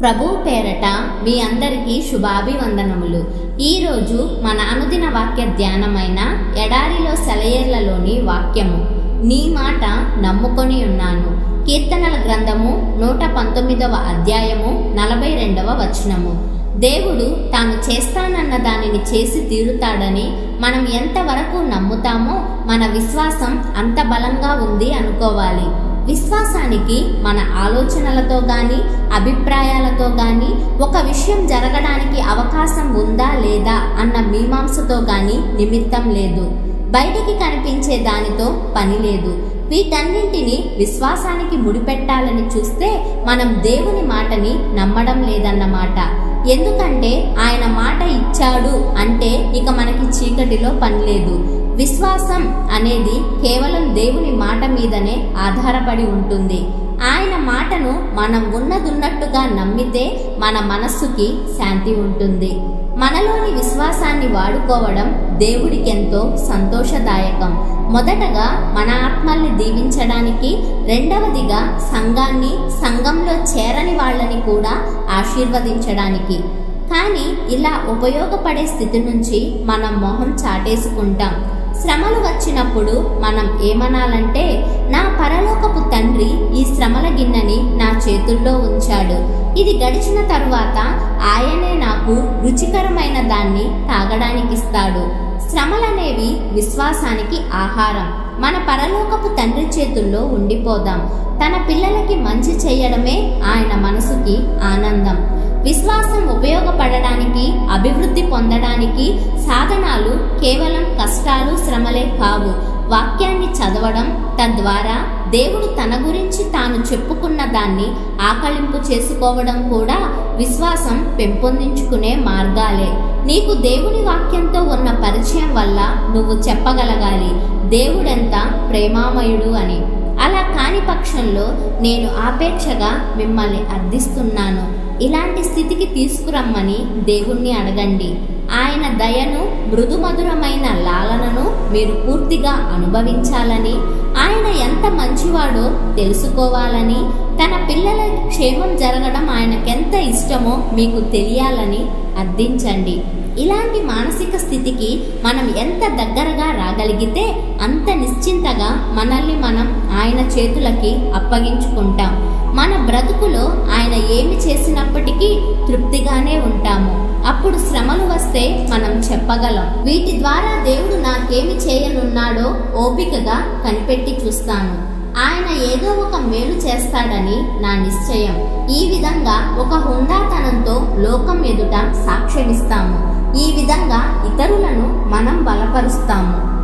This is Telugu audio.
ప్రభువు పేరట మీ అందరికీ శుభాభివందనములు. ఈరోజు మన అనుదిన వాక్య ధ్యానమైన ఎడారిలో సెలయేర్లలోని వాక్యము. నీ మాట నమ్ముకొని ఉన్నాను. కీర్తనల గ్రంథము 119వ అధ్యాయము 42వ వచనము. దేవుడు తాను చేస్తానన్న దానిని చేసి తీరుతాడని మనం ఎంతవరకు నమ్ముతామో మన విశ్వాసం అంత బలంగా ఉంది అనుకోవాలి. విశ్వాసానికి మన ఆలోచనలతో గాని అభిప్రాయాలతో గాని ఒక విషయం జరగడానికి అవకాశం ఉందా లేదా అన్న మీమాంసతో గాని నిమిత్తం లేదు. బయటికి కనిపించే దానితో పని లేదు. వీటన్నింటినీ విశ్వాసానికి ముడిపెట్టాలని చూస్తే మనం దేవుని మాటని నమ్మడం లేదన్నమాట. ఎందుకంటే ఆయన మాట ఇచ్చాడు అంటే ఇక మనకి చీకటిలో పని లేదు. విశ్వాసం అనేది కేవలం దేవుని మాట మీదనే ఆధారపడి ఉంటుంది. ఆయన మాటను మనం ఉన్నదున్నట్టుగా నమ్మితే మన మనస్సుకి శాంతి ఉంటుంది. మనలోని విశ్వాసాన్ని వాడుకోవడం దేవుడికెంతో సంతోషదాయకం. మొదటగా మన ఆత్మల్ని దీవించడానికి, రెండవదిగా సంఘాన్ని, సంఘంలో చేరని వాళ్ళని కూడా ఆశీర్వదించడానికి. కానీ ఇలా ఉపయోగపడే స్థితి నుంచి మనం మొహం చాటేసుకుంటాం. శ్రమలు వచ్చినప్పుడు మనం ఏమనాలంటే, నా పరలోకపు తండ్రి ఈ శ్రమల గిన్నెని నా చేతుల్లో ఉంచాడు. ఇది గడిచిన తరువాత ఆయనే నాకు రుచికరమైన దాన్ని తాగడానికిస్తాడు. శ్రమలనేవి విశ్వాసానికి ఆహారం. మన పరలోకపు తండ్రి చేతుల్లో ఉండిపోదాం. తన పిల్లలకి మంచి చేయడమే ఆయన మనసుకి ఆనందం. విశ్వాసం ఉపయోగపడడానికి, అభివృద్ధి పొందడానికి సాధనాలు కేవలం కష్టాలు, శ్రమలే కావు. వాక్యాన్ని చదవడం, తద్వారా దేవుడు తన గురించి తాను చెప్పుకున్న దాన్ని ఆకళింపు చేసుకోవడం కూడా విశ్వాసం పెంపొందించుకునే మార్గాలే. నీకు దేవుని వాక్యంతో ఉన్న పరిచయం వల్ల నువ్వు చెప్పగలగాలి, దేవుడెంత ప్రేమామయుడు అని. అలా కాని పక్షంలో నేను ఆపేక్షగా మిమ్మల్ని అర్థిస్తున్నాను. ఇలాంటి స్థితికి తీసుకురమ్మని దేవుణ్ణి అడగండి. ఆయన దయను, మృదుమధురమైన లాలనను మీరు పూర్తిగా అనుభవించాలని, ఆయన ఎంత మంచివాడో తెలుసుకోవాలని, తన పిల్లల క్షేమం జరగడం ఆయనకెంత ఇష్టమో మీకు తెలియాలని అర్థించండి. ఇలాంటి మానసిక స్థితికి మనం ఎంత దగ్గరగా రాగలిగితే అంత నిశ్చింతగా మనల్ని మనం ఆయన చేతులకి అప్పగించుకుంటాం. మన బ్రతుకులో ఆయన ఏమి చేసినప్పటికీ తృప్తిగానే ఉంటాము. అప్పుడు శ్రమలు వస్తే మనం చెప్పగలం, వీటి ద్వారా దేవుడు నాకేమి చేయనున్నాడో ఓపికగా కనిపెట్టి చూస్తాను. ఆయన ఏదో ఒక మేలు చేస్తాడని నా నిశ్చయం. ఈ విధంగా ఒక హుందాతనంతో లోకం ఎదుట సాక్ష్యమిస్తాము. ఈ విధంగా ఇతరులను మనం బలపరుస్తాము.